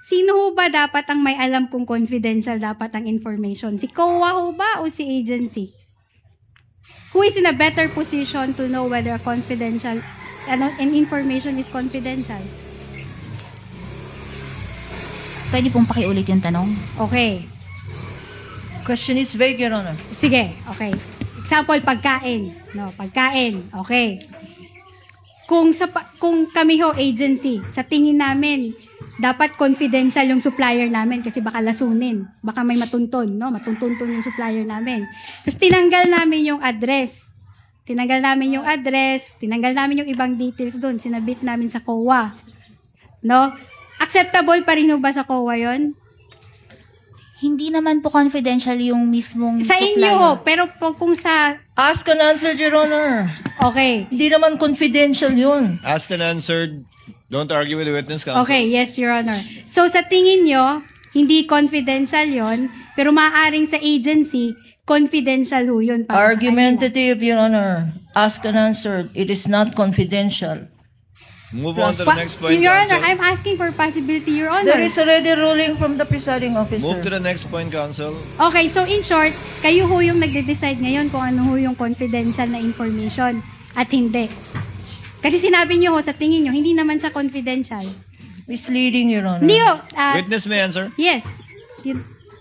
Sino ho ba dapat ang may alam kung confidential dapat ang information? Si COA ho ba o si agency? Who is in a better position to know whether confidential an information is confidential? Pwede pong pakiulit yung tanong? Okay. Question is vague, Your Honor. Sige, okay. Example, pagkain. No, pagkain. Okay. Kung kami ho agency, sa tingin namin dapat confidential yung supplier namin kasi baka lasunin, baka may matunton, no? Matuntunton yung supplier namin. Tapos tinanggal namin yung address. Tinanggal namin yung ibang details doon, sinabit namin sa COA. No? Acceptable pa rin ho ba sa COA 'yon? Hindi naman po confidential yung mismong Sa supplier. inyo ho, pero kung sa Ask and answer, Your Honor. okay. Hindi naman confidential yun. Asked and answered. Don't argue with the witness, counsel. Okay, yes, Your Honor. So, sa tingin nyo, hindi confidential yon, pero maaaring sa agency, confidential ho yun. para sa Argumentative, Your Honor. Ask and answered. It is not confidential. Move on to the kanila. next point, Your Honor, counsel. I'm asking for possibility, Your Honor. There is already ruling from the presiding officer. Move to the next point, counsel. Okay, so in short, kayo ho yung nagde-decide ngayon kung ano ho yung confidential na information at hindi. Kasi sinabi nyo ho, sa tingin nyo, hindi naman siya confidential. Misleading, Your Honor. Hindi ho. Witness may answer. Yes.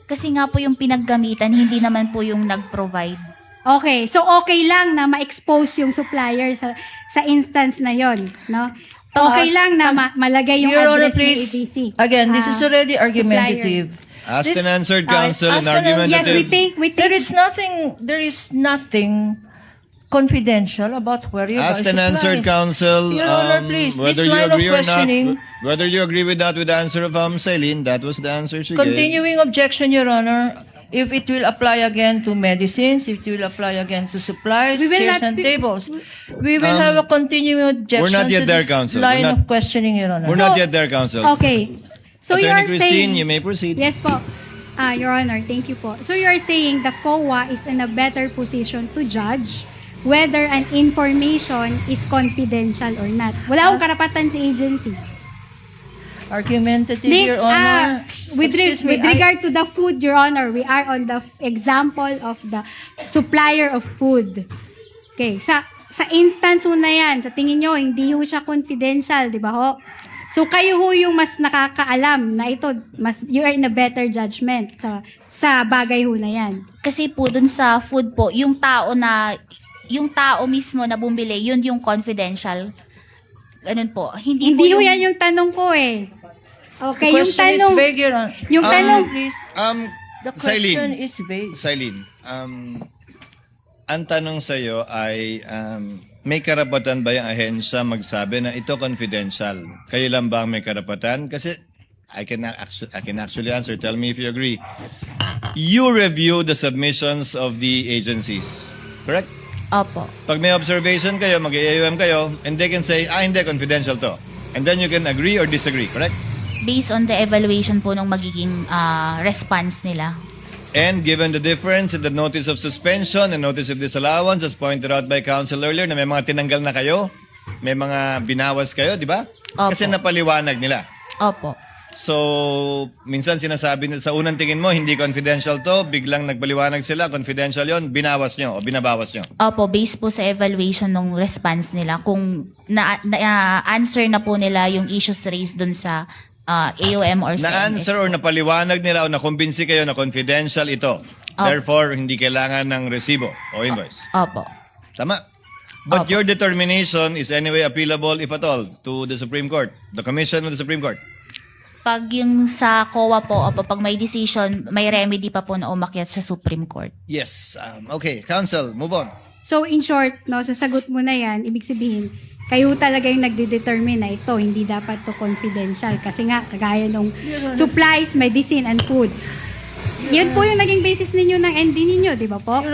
Kasi nga po yung pinaggamitan, hindi naman po yung nag-provide. Okay, so okay lang na ma-expose yung supplier sa instance na yon, no? Okay lang na malagay yung Your Honor, address ng please. ABC. Again, this is already argumentative. Asked This- and answered, counsel, asked and and answered. Yes, argumentative. we There take is nothing confidential about where you buy Asked and answered, supplies. counsel. Your Honor, please, whether this you line of agree or not, questioning- whether you agree with that, with the answer of Celine, that was the answer she gave. Continuing objection, Your Honor. If it will apply again to medicines, if it will apply again to supplies, We will chairs not and be- tables, we will have a continuing objection we're not yet to there, this counsel. line We're not- of questioning, Your Honor. We're not yet there, counsel. Okay. So you Attorney are Christine, saying you may proceed. Yes po. Your Honor, thank you po. So you are saying the COA is in a better position to judge whether an information is confidential or not. Wala akong karapatan sa agency. Argumentative, Nick, Your Honor. with Excuse me, regard to the food, Your Honor, we are on the example of the supplier of food. Okay, sa instance ho na yan, sa tingin nyo, hindi ho siya confidential, di ba ho? So kayo ho yung mas nakakaalam na ito, you are in a better judgment sa bagay ho na yan. Kasi po dun sa food po, yung tao mismo na bumili, yun yung confidential. Ganun po. Hindi Hindi po ho yan yung tanong ko eh. Okay, the yung question tanong, is vague, Your Honor. yung tanong, Please, the Celine, question is vague. Celine, ang tanong sa'yo ay, may karapatan ba yung ahensya magsabi na ito confidential? Kayo lang ba ang may karapatan? Kasi I can actually answer. Tell me if you agree. You review the submissions of the agencies. Correct? Opo. Pag may observation kayo, mag-AUM kayo, and they can say, hindi, confidential to. And then you can agree or disagree, correct? Based on the evaluation po ng magiging response nila. And given the difference in the notice of suspension and notice of disallowance, as pointed out by counsel earlier, na may mga tinanggal na kayo, may mga binawas kayo, di ba? Opo. Kasi napaliwanag nila. Opo. So, minsan sinasabi sa unang tingin mo, hindi confidential to, biglang nagpaliwanag sila, confidential yon, binawas nyo o binabawas nyo. Opo, based po sa evaluation ng response nila. Kung na-answer na po nila yung issues raised dun sa AOM or sa Na-answer or napaliwanag nila o nakumbinsi kayo na confidential ito. Therefore, hindi kailangan ng resibo o invoice. Opo. Tama? But Opo. your determination is anyway appealable, if at all, to the Supreme Court, the Commission of the Supreme Court. Pag yung sa COA po, opo, pag may decision, may remedy pa po na umakyat sa Supreme Court. Yes. Okay, counsel, move on. so in short, no, sa sagot mo na yan, ibig sabihin, kayo talaga yung nagde-determine na ito, hindi dapat to confidential. Kasi nga, kagaya nung supplies, medicine, and food. Yun po yung naging basis ninyo ng ND ninyo, di ba po?